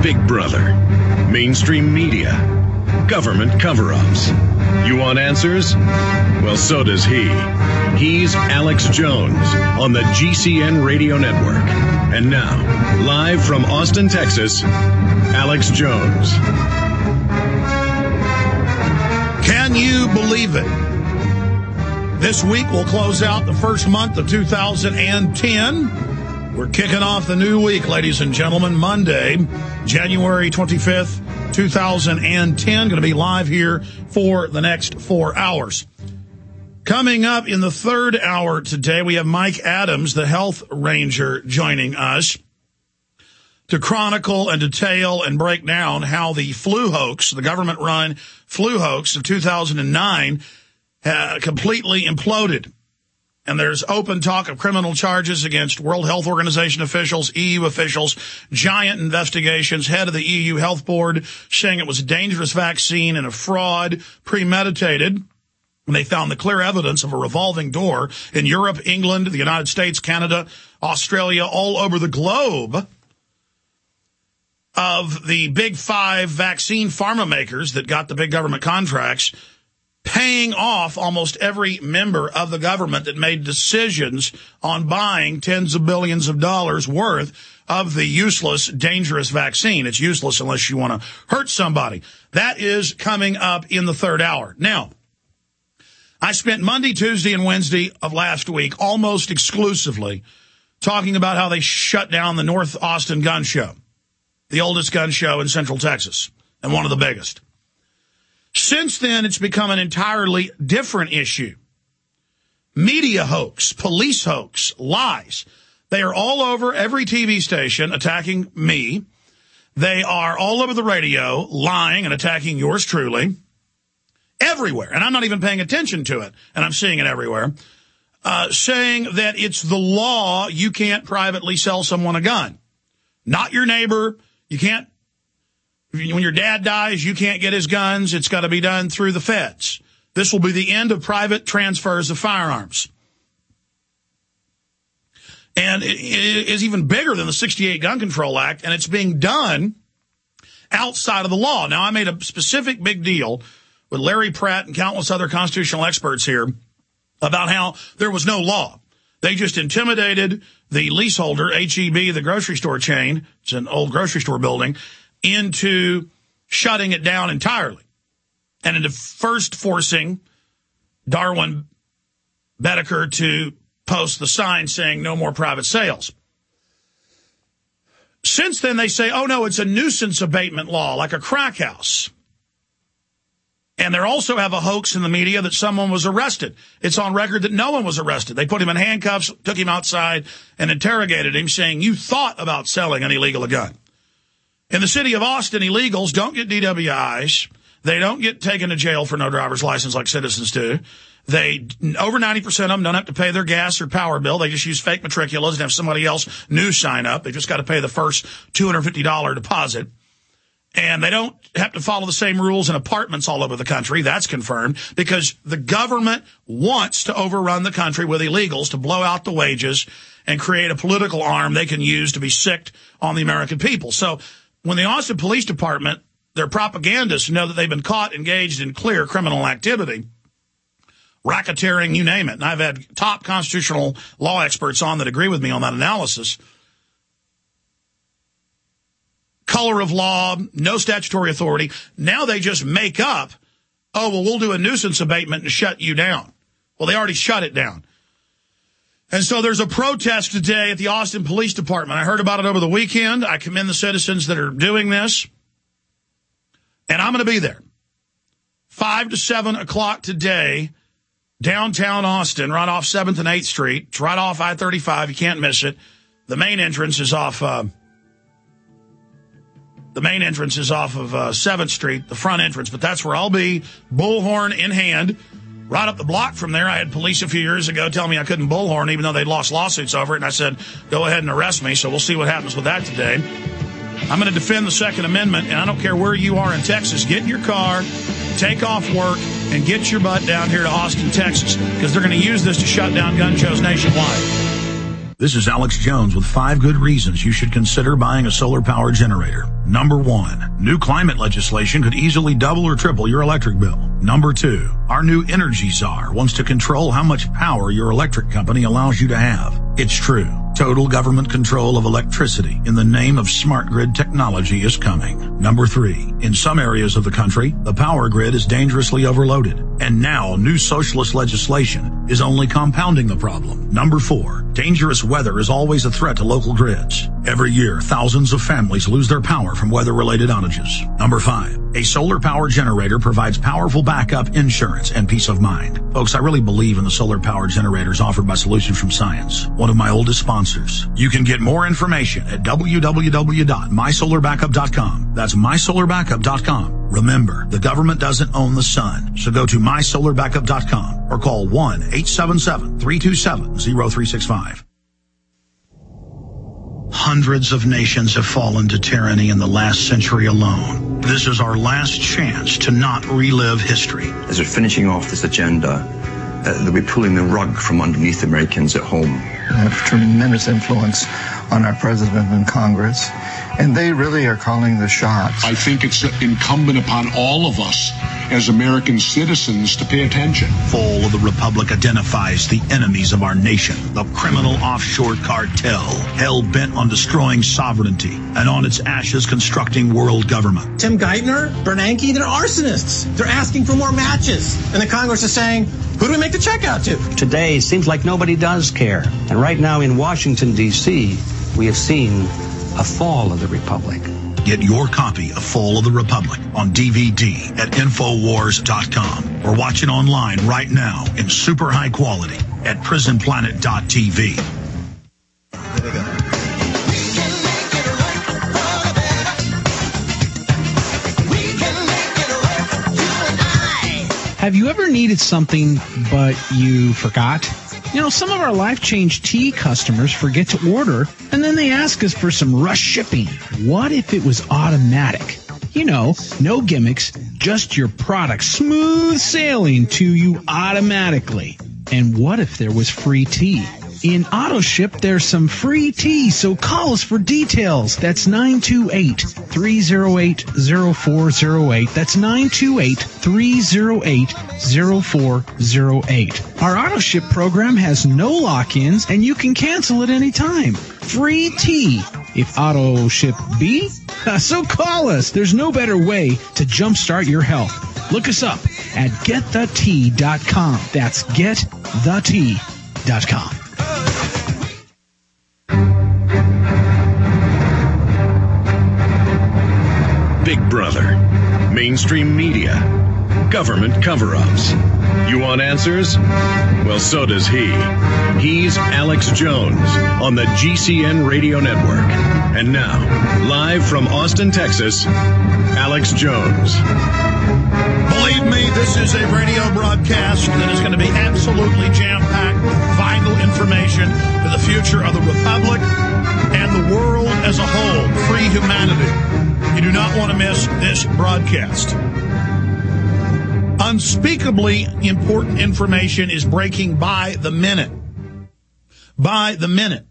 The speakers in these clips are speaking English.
Big Brother, mainstream media, government cover-ups. You want answers? Well, so does he. He's Alex Jones on the GCN Radio Network. And now, live from Austin, Texas, Alex Jones. Can you believe it? This week we'll close out the first month of 2010. We're kicking off the new week, ladies and gentlemen, Monday, January 25th, 2010. Going to be live here for the next 4 hours. Coming up in the third hour today, we have Mike Adams, the health ranger, joining us to chronicle and detail and break down how the flu hoax, the government-run flu hoax of 2009, completely imploded. And there's open talk of criminal charges against World Health Organization officials, EU officials, giant investigations, head of the EU Health Board saying it was a dangerous vaccine and a fraud, premeditated. And they found the clear evidence of a revolving door in Europe, England, the United States, Canada, Australia, all over the globe, of the big five vaccine pharma makers that got the big government contracts paying off almost every member of the government that made decisions on buying tens of billions of dollars worth of the useless, dangerous vaccine. It's useless unless you want to hurt somebody. That is coming up in the third hour. Now, I spent Monday, Tuesday, and Wednesday of last week almost exclusively talking about how they shut down the North Austin Gun Show, the oldest gun show in Central Texas and one of the biggest. Since then, it's become an entirely different issue. Media hoax, police hoax, lies. They are all over every TV station attacking me. They are all over the radio lying and attacking yours truly. Everywhere. And I'm not even paying attention to it. And I'm seeing it everywhere. Saying that it's the law. You can't privately sell someone a gun. Not your neighbor. You can't. When your dad dies, you can't get his guns. It's got to be done through the feds. This will be the end of private transfers of firearms. And it is even bigger than the 68 Gun Control Act, and it's being done outside of the law. Now, I made a specific big deal with Larry Pratt and countless other constitutional experts here about how there was no law. They just intimidated the leaseholder, H-E-B, the grocery store chain, it's an old grocery store building, into shutting it down entirely. And into first forcing Darwin Bedecker to post the sign saying no more private sales. Since then, they say, oh, no, it's a nuisance abatement law, like a crack house. And they also have a hoax in the media that someone was arrested. It's on record that no one was arrested. They put him in handcuffs, took him outside, and interrogated him, saying, you thought about selling an illegal gun. In the city of Austin, illegals don't get DWIs. They don't get taken to jail for no driver's license like citizens do. Over 90% of them don't have to pay their gas or power bill. They just use fake matriculas and have somebody else new sign up. They just got to pay the first $250 deposit. And they don't have to follow the same rules in apartments all over the country. That's confirmed because the government wants to overrun the country with illegals to blow out the wages and create a political arm they can use to be sicked on the American people. So when the Austin Police Department, their propagandists know that they've been caught engaged in clear criminal activity, racketeering, you name it. And I've had top constitutional law experts on that agree with me on that analysis. Color of law, no statutory authority. Now they just make up, oh, well, we'll do a nuisance abatement and shut you down. Well, they already shut it down. And so there's a protest today at the Austin Police Department. I heard about it over the weekend. I commend the citizens that are doing this. And I'm going to be there. 5 to 7 o'clock today, downtown Austin, right off 7th and 8th Street. It's right off I-35. You can't miss it. The main entrance is off of 7th Street, the front entrance. But that's where I'll be, bullhorn in hand. Right up the block from there, I had police a few years ago tell me I couldn't bullhorn even though they'd lost lawsuits over it. And I said, go ahead and arrest me. So we'll see what happens with that today. I'm going to defend the Second Amendment, and I don't care where you are in Texas. Get in your car, take off work, and get your butt down here to Austin, Texas, because they're going to use this to shut down gun shows nationwide. This is Alex Jones with 5 good reasons you should consider buying a solar power generator. Number 1, new climate legislation could easily double or triple your electric bill. Number 2, our new energy czar wants to control how much power your electric company allows you to have. It's true. Total government control of electricity in the name of smart grid technology is coming. Number 3, in some areas of the country, the power grid is dangerously overloaded. And now new socialist legislation is only compounding the problem. Number 4, dangerous weather is always a threat to local grids. Every year, thousands of families lose their power from weather-related outages. Number 5, a solar power generator provides powerful backup insurance and peace of mind. Folks, I really believe in the solar power generators offered by Solutions from Science, one of my oldest sponsors. You can get more information at www.mysolarbackup.com. That's mysolarbackup.com. Remember, the government doesn't own the sun, so go to mysolarbackup.com or call 1-877-327-0365. Hundreds of nations have fallen to tyranny in the last century alone. This is our last chance to not relive history. As we're finishing off this agenda, they'll be pulling the rug from underneath Americans at home. They have tremendous influence on our president and Congress, and they really are calling the shots. I think it's incumbent upon all of us as American citizens to pay attention. Fall of the Republic identifies the enemies of our nation, the criminal offshore cartel, hell-bent on destroying sovereignty and on its ashes constructing world government. Tim Geithner, Bernanke, they're arsonists. They're asking for more matches. And the Congress is saying, who do we make the check out to? Today, it seems like nobody does care. And right now in Washington, D.C., we have seen a fall of the Republic. Get your copy of Fall of the Republic on DVD at Infowars.com or watch it online right now in super high quality at prisonplanet.tv. There we go. Have you ever needed something but you forgot? You know, some of our Life Change Tea customers forget to order, and then they ask us for some rush shipping. What if it was automatic? You know, no gimmicks, just your product smooth sailing to you automatically. And what if there was free tea? In AutoShip, there's some free tea, so call us for details. That's 928-308-0408. That's 928-308-0408. Our AutoShip program has no lock-ins, and you can cancel at any time. Free tea. If AutoShip be, so call us. There's no better way to jumpstart your health. Look us up at getthetea.com. That's getthetea.com. Big Brother, mainstream media, government cover-ups. You want answers? Well, so does he. He's Alex Jones on the GCN Radio Network. And now, live from Austin, Texas, Alex Jones. Believe me, this is a radio broadcast that is going to be absolutely jam-packed with vital information for the future of the Republic and the world as a whole, free humanity. You do not want to miss this broadcast. Unspeakably important information is breaking by the minute. By the minute.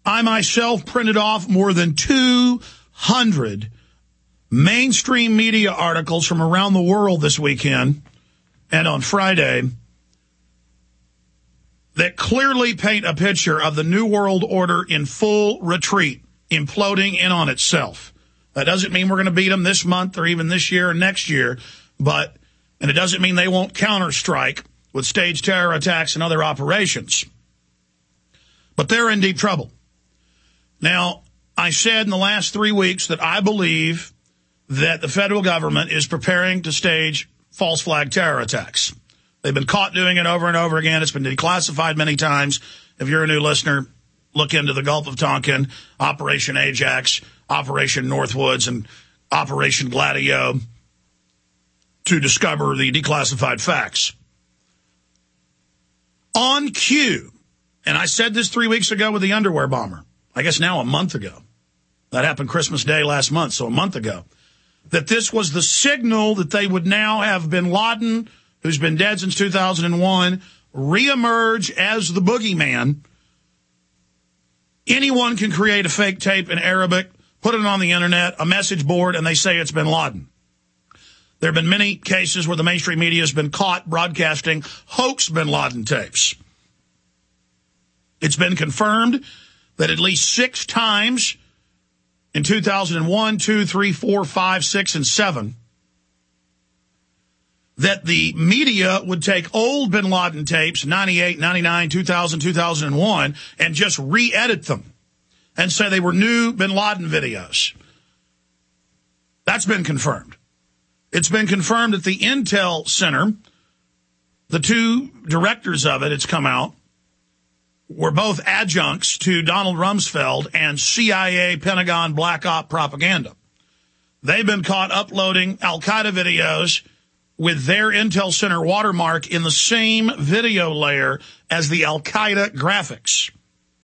I myself printed off more than 200 mainstream media articles from around the world this weekend and on Friday that clearly paint a picture of the New World Order in full retreat, imploding in on itself. That doesn't mean we're going to beat them this month or even this year or next year, and it doesn't mean they won't counterstrike with staged terror attacks and other operations. But they're in deep trouble. Now, I said in the last 3 weeks that I believe that the federal government is preparing to stage false flag terror attacks. They've been caught doing it over and over again. It's been declassified many times. If you're a new listener, look into the Gulf of Tonkin, Operation Ajax, Operation Northwoods, and Operation Gladio to discover the declassified facts. On cue, and I said this 3 weeks ago with the underwear bomber, I guess now a month ago. That happened Christmas Day last month, so a month ago. That this was the signal that they would now have bin Laden, who's been dead since 2001, reemerge as the boogeyman. Anyone can create a fake tape in Arabic, put it on the internet, a message board, and they say it's bin Laden. There have been many cases where the mainstream media has been caught broadcasting hoax bin Laden tapes. It's been confirmed that at least 6 times in 2001, 2, 3, 4, 5, 6, and 7, that the media would take old bin Laden tapes, 98, 99, 2000, 2001, and just re-edit them and say they were new bin Laden videos. That's been confirmed. It's been confirmed at the Intel Center, the 2 directors of it, it's come out, were both adjuncts to Donald Rumsfeld and CIA Pentagon Black Op propaganda. They've been caught uploading Al-Qaeda videos with their Intel Center watermark in the same video layer as the Al-Qaeda graphics.